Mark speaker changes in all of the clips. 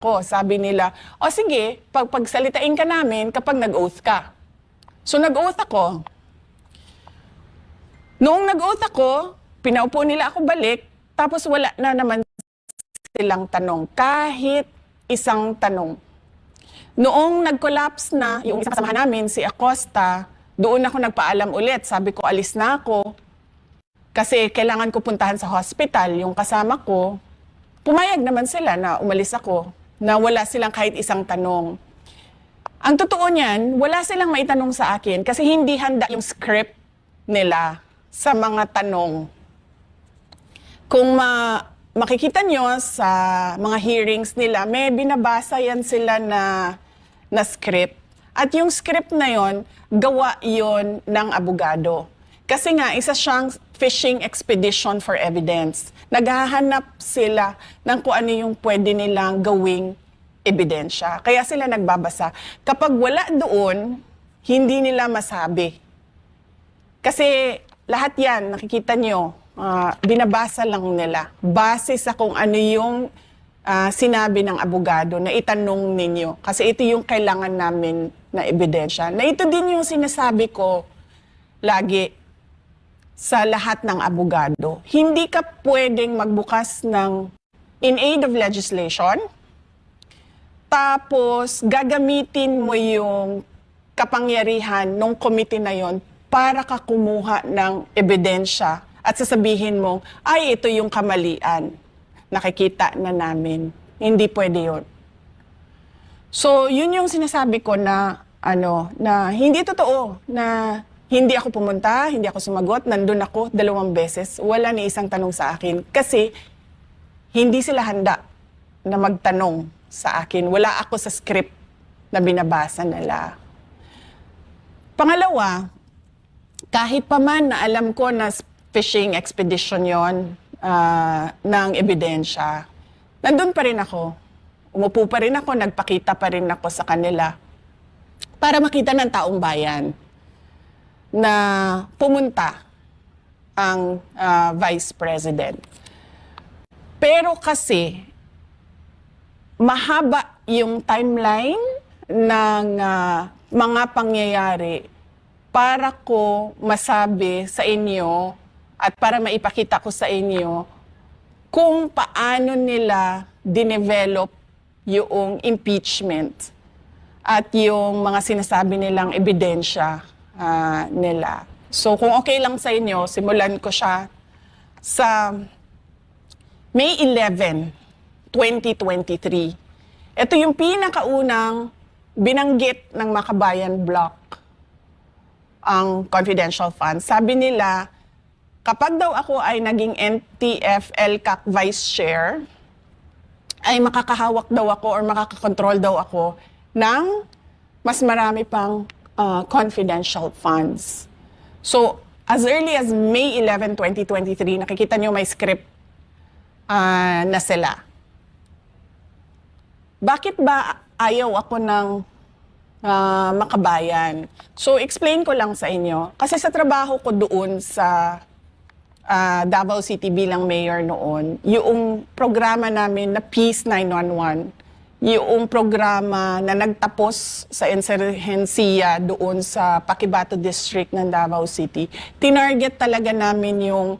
Speaker 1: ko. Sabi nila, o sige, pagsalitain ka namin kapag nag-oath ka. So nag-oath ako. Noong nag-oath ako, pinaupo nila ako balik, tapos wala na naman silang tanong. Kahit isang tanong. Noong nag-collapse na, yung isang kasamahan namin, si Acosta, doon ako nagpaalam ulit. Sabi ko, alis na ako. Kasi kailangan ko puntahan sa hospital. Yung kasama ko, pumayag naman sila na umalis ako. Na wala silang kahit isang tanong. Ang totoo niyan, wala silang maitanong sa akin kasi hindi handa yung script nila sa mga tanong. Kung makikita nyo sa mga hearings nila, may binabasa yan sila na script. At yung script na yon, gawa yon ng abogado. Kasi nga, isa siyang fishing expedition for evidence. Naghahanap sila ng kung ano yung pwede nilang gawing ebidensya. Kaya sila nagbabasa. Kapag wala doon, hindi nila masabi. Kasi lahat yan, nakikita nyo, binabasa lang nila. Base sa kung ano yung sinabi ng abogado na itanong ninyo. Kasi ito yung kailangan namin na ebidensya. Na ito din yung sinasabi ko lagi sa lahat ng abogado. Hindi ka pwedeng magbukas ng in aid of legislation, tapos gagamitin mo yung kapangyarihan ng committee na yon para ka kumuha ng ebidensya at sasabihin mo, ay, ito yung kamalian. Nakikita na namin. Hindi pwede yun. So, yun yung sinasabi ko na, na hindi totoo, na hindi ako pumunta, hindi ako sumagot, nandun ako 2 beses, wala ni isang tanong sa akin. Kasi, hindi sila handa na magtanong sa akin. Wala ako sa script na binabasa nila. Pangalawa, kahit pa man na alam ko na fishing expedition yon ng ebidensya, nandun pa rin ako. Umupo pa rin ako, nagpakita pa rin ako sa kanila para makita ng taong bayan na pumunta ang Vice President. Pero kasi, mahaba yung timeline ng mga pangyayari para ko masabi sa inyo at para maipakita ko sa inyo kung paano nila dinevelop yung impeachment at yung mga sinasabi nilang ebidensya nila. So kung okay lang sa inyo, simulan ko siya sa May 11, 2023. Ito yung pinakaunang binanggit ng Makabayan Bloc ang confidential funds. Sabi nila, kapag daw ako ay naging NTF-ELCAC Vice Chair, ay makakahawak daw ako or makakakontrol daw ako ng mas marami pang confidential funds. So, as early as May 11, 2023, nakikita nyo may script na sila. Bakit ba ayaw ako ng Makabayan? So, explain ko lang sa inyo. Kasi sa trabaho ko doon sa Davao City bilang mayor noon, yung programa namin na Peace 911, yung programa na nagtapos sa insurhensiya doon sa Paquibato District ng Davao City, tinarget talaga namin yung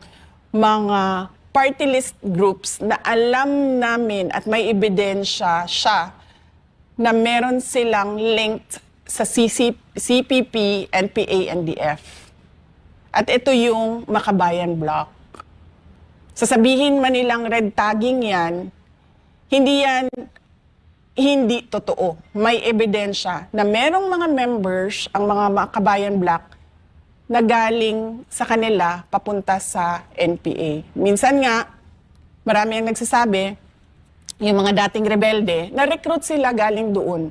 Speaker 1: mga party list groups na alam namin at may ebidensya siya na meron silang linked sa CPP, NPA, NDF. At ito yung Makabayan Bloc. Sasabihin man nilang red tagging yan, hindi totoo. May ebidensya na merong mga members, ang mga Makabayan Bloc, na galing sa kanila papunta sa NPA. Minsan nga, marami ang nagsasabi, yung mga dating rebelde, na-recruit sila galing doon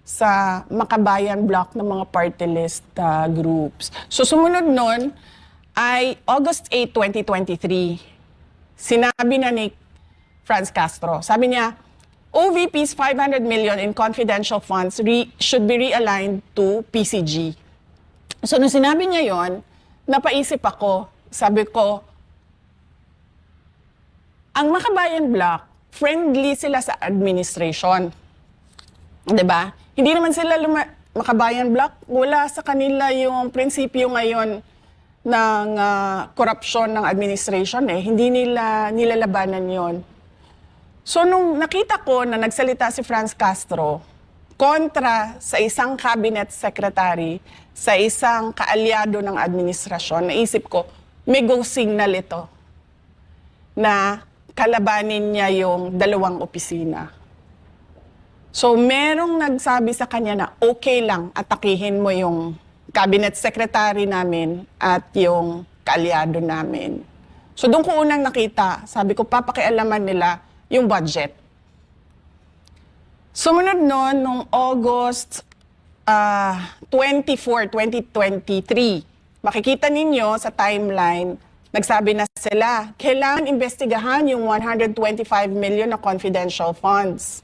Speaker 1: sa Makabayan Bloc ng mga party list groups. So sumunod nun ay August 8, 2023. Sinabi na ni Franz Castro, sabi niya, OVP's 500 million in confidential funds should be realigned to PCG. So nung sinabi niya yon, napaisip ako, sabi ko, ang Makabayan Bloc, friendly sila sa administration. 'Di ba? Hindi naman sila Makabayan Block, wala sa kanila yung prinsipyo ngayon ng korupsyon ng administration eh. Hindi nila nilalabanan yon. So nung nakita ko na nagsalita si Franz Castro kontra sa isang cabinet secretary, sa isang kaalyado ng administrasyon, naisip ko, may go signal ito na kalabanin niya yung dalawang opisina. So, merong nagsabi sa kanya na okay lang atakihin mo yung cabinet secretary namin at yung kaalyado namin. So, doon ko unang nakita, sabi ko, papakialaman nila yung budget. Sumunod noon, noong August 24, 2023, makikita ninyo sa timeline, nagsabi na sila, kailangan investigahan yung 125 million na confidential funds.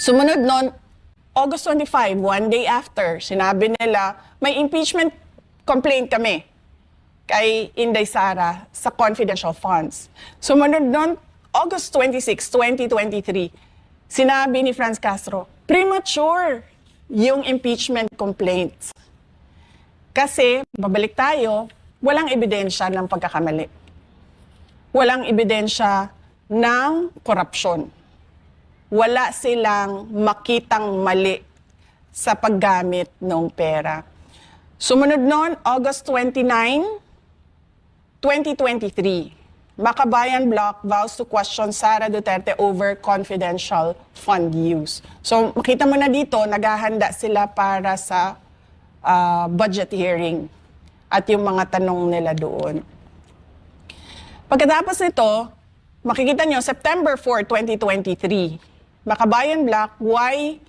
Speaker 1: Sumunod noon, August 25, one day after, sinabi nila, may impeachment complaint kami kay Inday Sara sa confidential funds. Sumunod noon, August 26, 2023, sinabi ni Franz Castro, premature yung impeachment complaints. Kasi, babalik tayo, walang ebidensya ng pagkakamali. Walang ebidensya ng korupsyon. Wala silang makitang mali sa paggamit ng pera. Sumunod noon, August 29, 2023, Makabayan Block vows to question Sara Duterte over confidential fund use. So makita mo na dito, naghahanda sila para sa budget hearing at yung mga tanong nila doon. Pagkatapos nito, makikita nyo, September 4, 2023, Makabayan Block, why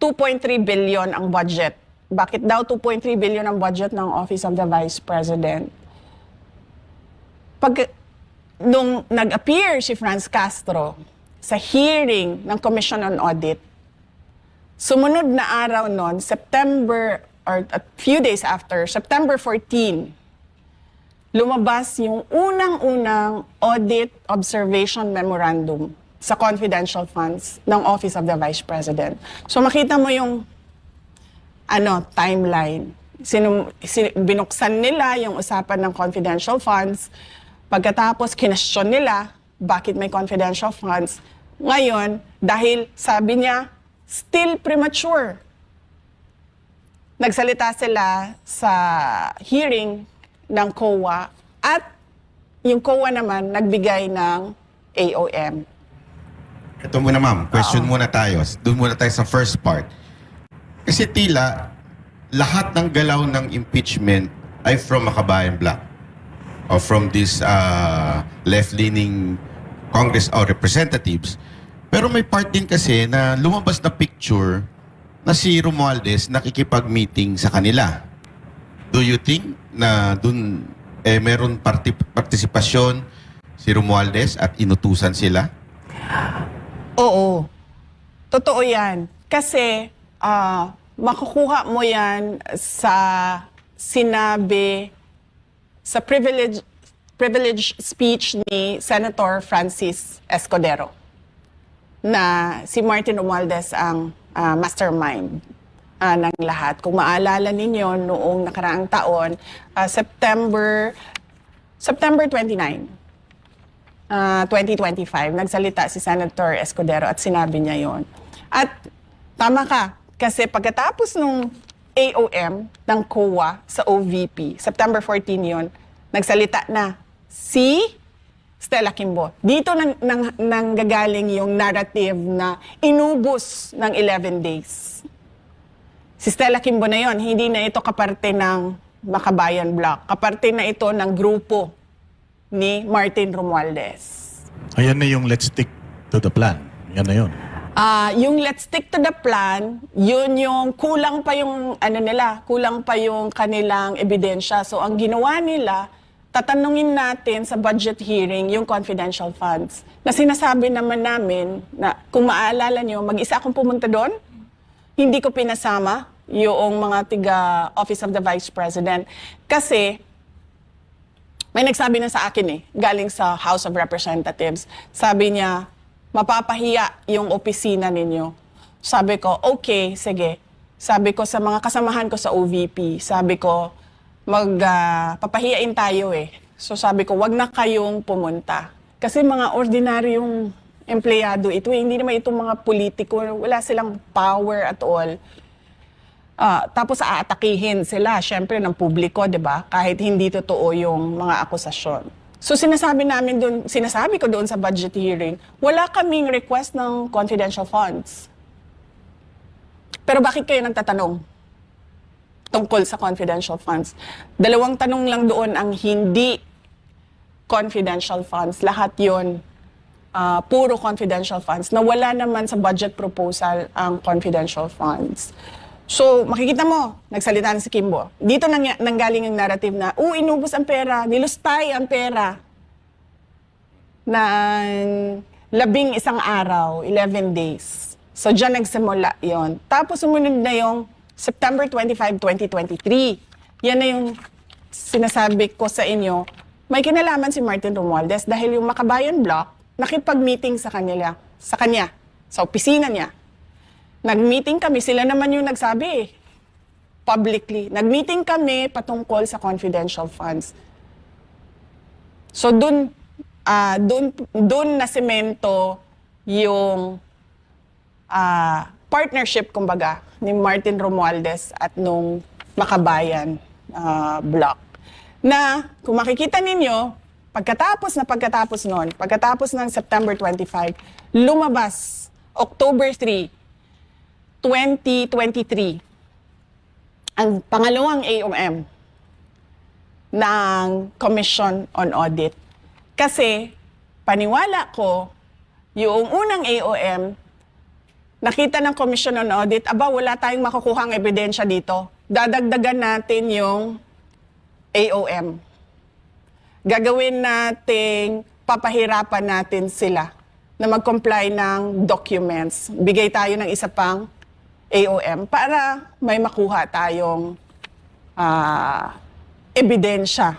Speaker 1: 2.3 billion ang budget? Bakit daw 2.3 billion ang budget ng Office of the Vice President? Nung nag-appear si Franz Castro sa hearing ng Commission on Audit, sumunod na araw nun, September, or a few days after, September 14, lumabas yung unang-unang Audit Observation Memorandum sa confidential funds ng Office of the Vice President. So makita mo yung timeline. Binuksan nila yung usapan ng confidential funds. Pagkatapos, kinestyon nila bakit may confidential funds. Ngayon, dahil sabi niya, still premature. Nagsalita sila sa hearing ng COA at yung COA naman nagbigay ng AOM.
Speaker 2: Ito muna ma'am, question muna tayo. Doon muna tayo sa first part. Kasi tila, lahat ng galaw ng impeachment ay from Makabayan Block or from this left-leaning Congress or representatives. Pero may part din kasi na lumabas na picture na si Romualdez nakikipag-meeting sa kanila. Do you think na doon meron partisipasyon si Romualdez at inutusan sila?
Speaker 1: Oo. Totoo yan. Kasi makukuha mo yan sa sinabi sa privilege speech ni Senator Francis Escudero na si Martin Romualdez ang mastermind ng lahat. Kung maalala ninyo, noong nakaraang taon, September 29, 2025, nagsalita si Senator Escudero at sinabi niya yon. At tama ka, kasi pagkatapos nung AOM ng COA sa OVP, September 14 yon, nagsalita na si Stella Kimbo. Dito nanggagaling yung narrative na inubos ng 11 days. Si Stella Kimbo na yon, hindi na ito kaparte ng Makabayan Block. Kaparte na ito ng grupo ni Martin Romualdez.
Speaker 3: Ayan na yung let's stick to the plan. Yan na yun.
Speaker 1: Yung let's stick to the plan, yun yung kulang pa yung kulang pa yung kanilang ebidensya. So ang ginawa nila, tatanungin natin sa budget hearing yung confidential funds. Na sinasabi naman namin na kung maaalala nyo, mag-isa akong pumunta doon, hindi ko pinasama yung mga tiga Office of the Vice President. Kasi May nagsabi na sa akin galing sa House of Representatives. Sabi niya, mapapahiya yung opisina ninyo. Sabi ko, okay, sige. Sabi ko sa mga kasamahan ko sa OVP, sabi ko, papahiyain tayo So sabi ko, wag na kayong pumunta. Kasi mga ordinaryong empleyado ito, hindi naman itong mga politiko, wala silang power at all. Tapos aatakihin sila, syempre, ng publiko, di ba? Kahit hindi totoo yung mga akusasyon. So sinasabi ko doon sa budget hearing, wala kaming request ng confidential funds. Pero bakit kayo nagtatanong tungkol sa confidential funds? 2 tanong lang doon ang hindi confidential funds. Lahat yon puro confidential funds na wala naman sa budget proposal ang confidential funds. So, makikita mo, nagsalita na si Kimbo. Dito nanggaling ang narrative na, inubos ang pera, nilustay ang pera ng 11 araw, 11 days. So, dyan nagsimula yon. Tapos, sumunod na yung September 25, 2023. Yan na yung sinasabi ko sa inyo. May kinalaman si Martin Romualdez dahil yung Makabayan Block, nakipag-meeting sa kanya, sa opisina niya. Nag-meeting kami, sila naman yung nagsabi publicly. Nag-meeting kami patungkol sa confidential funds. So dun na semento yung partnership, kumbaga, ni Martin Romualdez at nung Makabayan Block. Na kung makikita ninyo, pagkatapos ng September 25, lumabas October 3, 2023, ang pangalawang AOM ng Commission on Audit. Kasi, paniwala ko, yung unang AOM, nakita ng Commission on Audit, wala tayong makukuhang ebidensya dito. Dadagdagan natin yung AOM. Gagawin nating papahirapan natin sila na mag-comply ng documents. Bigay tayo ng isa pang AOM para may makuha tayong ebidensya.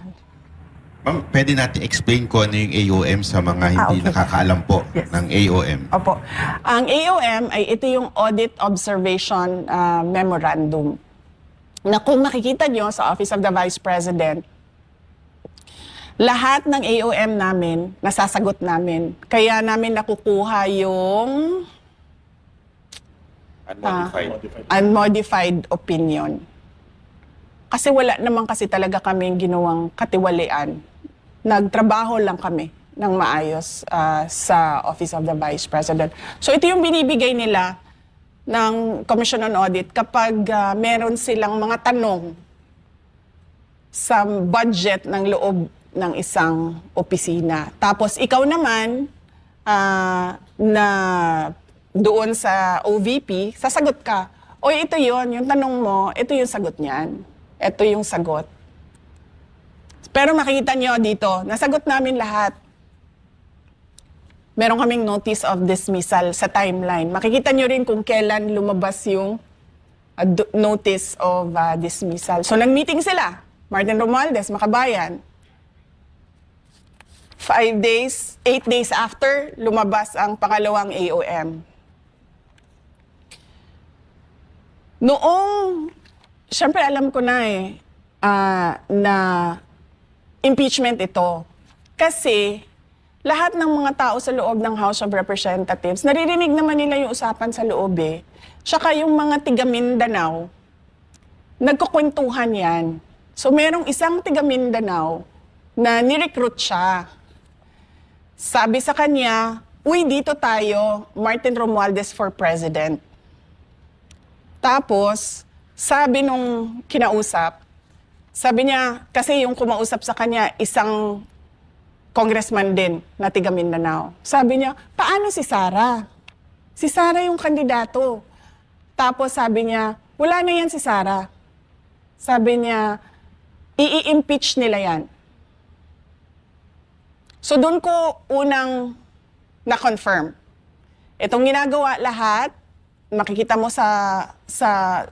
Speaker 2: Ma'am, pwede natin explain ko ano yung AOM sa mga hindi
Speaker 1: Okay.
Speaker 2: nakakaalam po ng AOM.
Speaker 1: Opo. Ang AOM ay ito yung Audit Observation Memorandum. Na kung makikita nyo sa Office of the Vice President, lahat ng AOM namin, nasasagot namin. Kaya namin nakukuha yung unmodified opinion. Kasi wala naman kasi talaga kaming ginawang katiwalian. Nagtrabaho lang kami ng maayos sa Office of the Vice President. So ito yung binibigay nila ng Commission on Audit kapag meron silang mga tanong sa budget ng loob ng isang opisina. Tapos ikaw naman na doon sa OVP, sasagot ka. O ito yon, yung tanong mo, ito yung sagot niyan. Ito yung sagot. Pero makikita nyo dito, nasagot namin lahat. Meron kaming notice of dismissal sa timeline. Makikita nyo rin kung kailan lumabas yung notice of dismissal. So nag-meeting sila, Martin Romualdez, Makabayan. 8 days after, lumabas ang pangalawang AOM. Noong, syempre alam ko na na impeachment ito. Kasi lahat ng mga tao sa loob ng House of Representatives, naririnig naman nila yung usapan sa loob Tsaka yung mga tiga Mindanao, nagkukwentuhan yan. So merong isang tiga Mindanao na nirecruit siya. Sabi sa kanya, uy, dito tayo, Martin Romualdez for President. Tapos, sabi nung kinausap, sabi niya, kasi yung kumausap sa kanya, isang congressman din na tiga Mindanao. Sabi niya, paano si Sara? Si Sara yung kandidato. Tapos sabi niya, wala na yan si Sara. Sabi niya, i-impeach nila yan. So doon ko unang na-confirm. Itong ginagawa lahat, makikita mo sa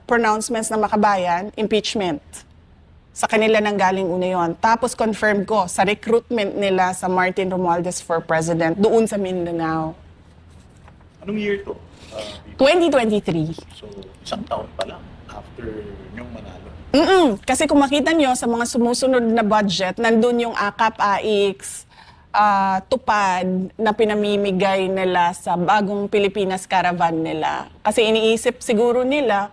Speaker 1: pronouncements ng Makabayan, impeachment. Sa kanila nang galing una yun. Tapos confirm ko sa recruitment nila sa Martin Romualdez for President doon sa Mindanao.
Speaker 3: Anong year to?
Speaker 1: 2023.
Speaker 3: So, isang taon pa lang after yung manalo.
Speaker 1: Kasi kung makita nyo sa mga sumusunod na budget, nandun yung AKAP, AIX, tupad na pinamimigay nila sa bagong Pilipinas caravan nila. Kasi iniisip siguro nila,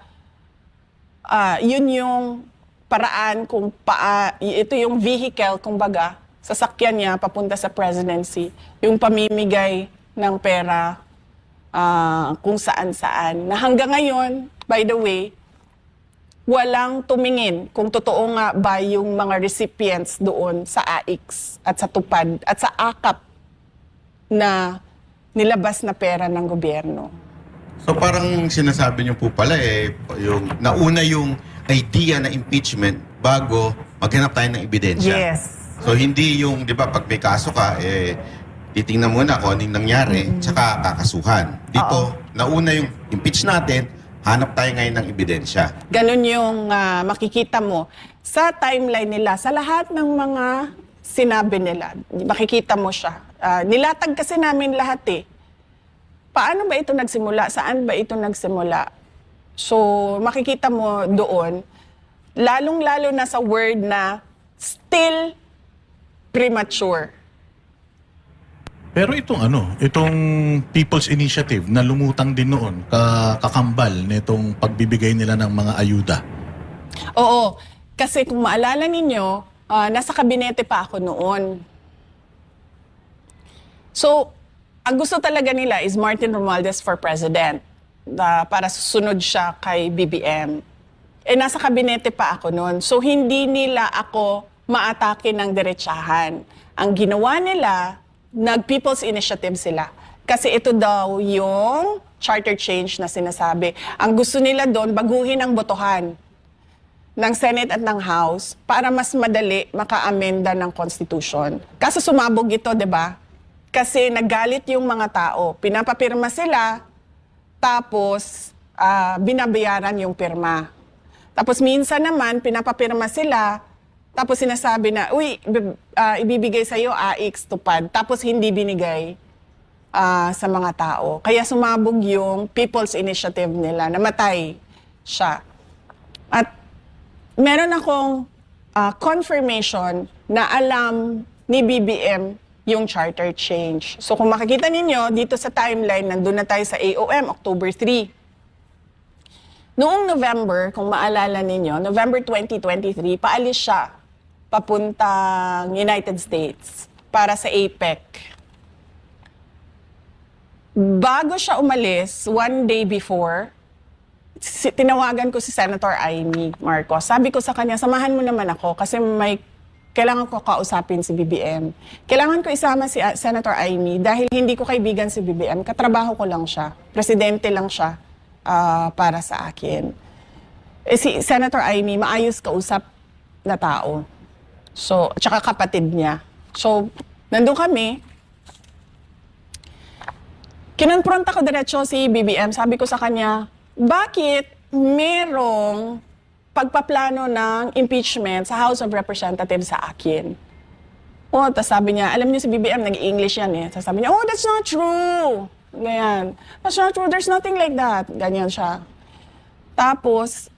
Speaker 1: yun yung paraan kung ito yung vehicle, kumbaga, sasakyan niya papunta sa presidency. Yung pamimigay ng pera kung saan-saan. Na hanggang ngayon, by the way, walang tumingin kung totoo nga ba yung mga recipients doon sa AIX at sa tupad at sa AKAP na nilabas na pera ng gobyerno.
Speaker 2: So parang sinasabi niyo po pala yung nauna yung idea na impeachment bago maghanap tayo ng ebidensya.
Speaker 1: Yes.
Speaker 2: So hindi yung, di ba, pag may kaso ka, titingnan muna kung anong nangyari, tsaka kakasuhan. Dito, nauna yung impeach natin, hanap tayo ngayon ng ebidensya.
Speaker 1: Ganun yung makikita mo sa timeline nila, sa lahat ng mga sinabi nila. Makikita mo siya. Nilatag kasi namin lahat eh. Paano ba ito nagsimula? Saan ba ito nagsimula? So, makikita mo doon, lalong-lalo na sa word na still premature.
Speaker 3: Pero itong People's Initiative na lumutang din noon, kakambal nitong pagbibigay nila ng mga ayuda.
Speaker 1: Oo, kasi kung maalala ninyo, nasa kabinete pa ako noon. So, ang gusto talaga nila is Martin Romualdez for President para susunod siya kay BBM. Nasa kabinete pa ako noon. So, hindi nila ako maatake ng diretsahan. Ang ginawa nila, nag-People's Initiative sila. Kasi ito daw yung charter change na sinasabi. Ang gusto nila doon, baguhin ang botohan ng Senate at ng House para mas madali maka-amenda ng Constitution. Kaso sumabog ito, di ba? Kasi naggalit yung mga tao. Pinapapirma sila, tapos binabayaran yung pirma. Tapos minsan naman, pinapapirma sila, tapos sinasabi na, uy, ibibigay sa'yo AIX tupad. Tapos hindi binigay sa mga tao. Kaya sumabog yung People's Initiative nila. Namatay siya. At meron akong confirmation na alam ni BBM yung charter change. So kung makikita ninyo, dito sa timeline, nandun na tayo sa AOM, October 3. Noong November, kung maalala ninyo, November 2023, paalis siya papuntang United States para sa APEC. Bago siya umalis, one day before, tinawagan ko si Senator Amy Marcos. Sabi ko sa kanya, samahan mo naman ako kasi kailangan ko kausapin si BBM. Kailangan ko isama si Senator Amy dahil hindi ko kaibigan si BBM. Katrabaho ko lang siya. Presidente lang siya para sa akin. Si Senator Amy, maayos kausap na tao. So, tsaka kapatid niya. So, nandun kami. Kinonfront ako diretso si BBM. Sabi ko sa kanya, bakit merong pagpaplano ng impeachment sa House of Representatives sa akin? Tapos sabi niya, alam niyo si BBM, nag-English yan eh. Sabi niya, that's not true. Ganyan. That's not true, there's nothing like that. Ganyan siya. Tapos,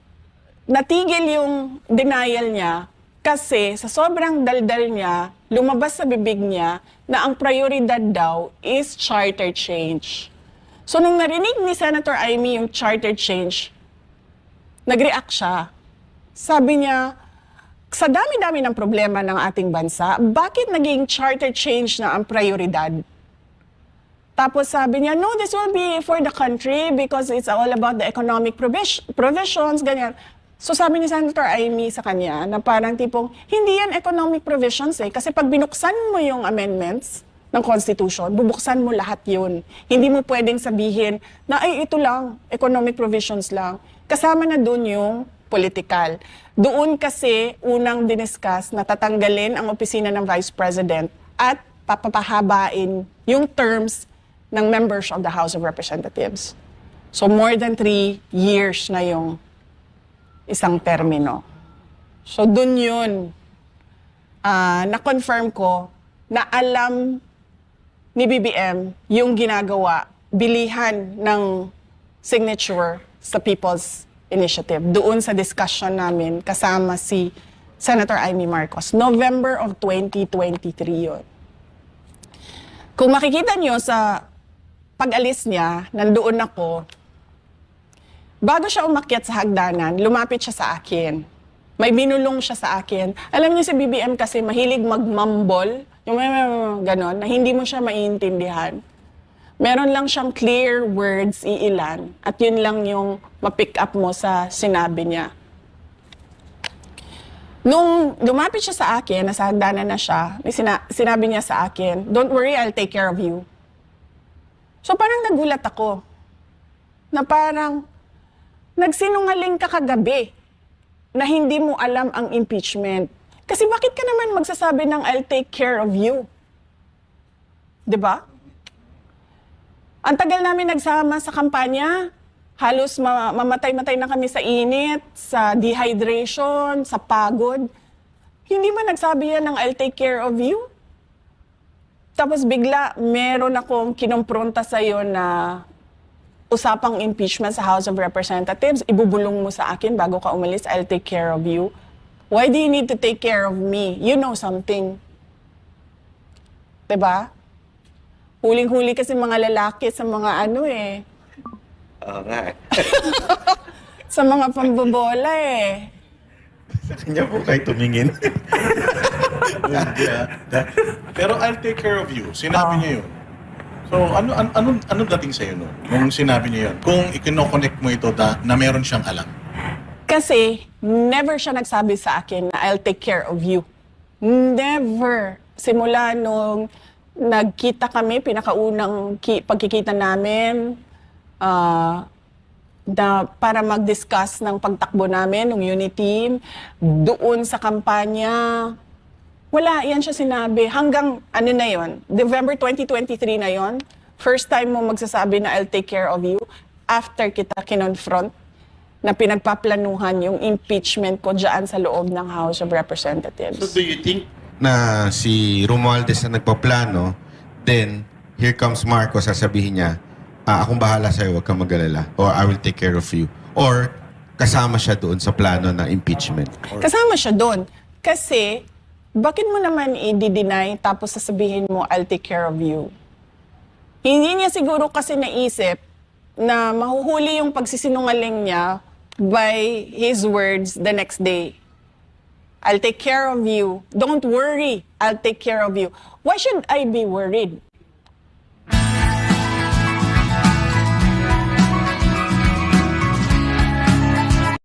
Speaker 1: natigil yung denial niya kasi sa sobrang daldal niya, lumabas sa bibig niya na ang prioridad daw is charter change. So, nung narinig ni Senator Amy yung charter change, nag-react siya. Sabi niya, sa dami-dami ng problema ng ating bansa, bakit naging charter change na ang prioridad? Tapos sabi niya, no, this will be for the country because it's all about the economic provisions, ganyan. So sabi ni Senator Amy sa kanya na parang tipong, hindi yan economic provisions eh. Kasi pag binuksan mo yung amendments ng Constitution, bubuksan mo lahat yun. Hindi mo pwedeng sabihin na, ay, ito lang, economic provisions lang. Kasama na dun yung political. Doon kasi unang diniscuss na tatanggalin ang opisina ng Vice President at papahabain yung terms ng members of the House of Representatives. So more than 3 years na yung isang termino. So, dun yun. Na-confirm ko na alam ni BBM yung ginagawa, bilihan ng signature sa People's Initiative. Doon sa discussion namin kasama si Senator Amy Marcos. November of 2023 yun. Kung makikita nyo sa pag-alis niya, nandoon ako, bago siya umakyat sa hagdanan, lumapit siya sa akin. May binulong siya sa akin. Alam niyo si BBM kasi mahilig magmumble, yung ganon, na hindi mo siya maiintindihan. Meron lang siyang clear words, iilan, at yun lang yung ma-pick up mo sa sinabi niya. Nung lumapit siya sa akin, nasa hagdanan na siya, sinabi niya sa akin, "Don't worry, I'll take care of you." So parang nagulat ako, na parang nagsinungaling ka kagabi na hindi mo alam ang impeachment. Kasi bakit ka naman magsasabi ng "I'll take care of you"? 'Di ba? Ang tagal namin nagsama sa kampanya, halos mamatay-matay na kami sa init, sa dehydration, sa pagod. Hindi man nagsabi yan ng "I'll take care of you"? Tapos bigla, meron akong kinompronta sa'yo na usapang impeachment sa House of Representatives, ibubulong mo sa akin bago ka umalis, "I'll take care of you." Why do you need to take care of me? You know something. Diba? Huling-huli kasi mga lalaki sa mga ano eh.
Speaker 2: Oo nga.
Speaker 1: Sa mga pambobola eh.
Speaker 2: Sa kanya po kayo tumingin.
Speaker 3: Pero I'll take care of you. Sinabi niya yun. So, ano dating sa'yo nun? Nung sinabi niya yun? Kung ikino-connect mo ito na meron siyang alam.
Speaker 1: Kasi never siya nagsabi sa akin na "I'll take care of you." Never. Simula nung nagkita kami, pinakaunang pagkikita namin, na para mag-discuss ng pagtakbo namin, ng unity team, doon sa kampanya, wala, yan siya sinabi. Hanggang, ano na yon, November 2023 na yon, first time mo magsasabi na "I'll take care of you" after kita kinonfront na pinagpaplanuhan yung impeachment ko dyan sa loob ng House of Representatives.
Speaker 2: So do you think na si Romualdez na nagpaplano, then here comes Marcos, sasabihin niya, "Akong bahala sa'yo, huwag kang mag-alala," or "I will take care of you," or kasama siya doon sa plano ng impeachment?
Speaker 1: Kasama siya doon. Kasi, bakit mo naman i-deny tapos sasabihin mo "I'll take care of you"? Hindi niya siguro kasi naisip na mahuhuli yung pagsisinungaling niya by his words the next day. "I'll take care of you. Don't worry, I'll take care of you." Why should I be worried?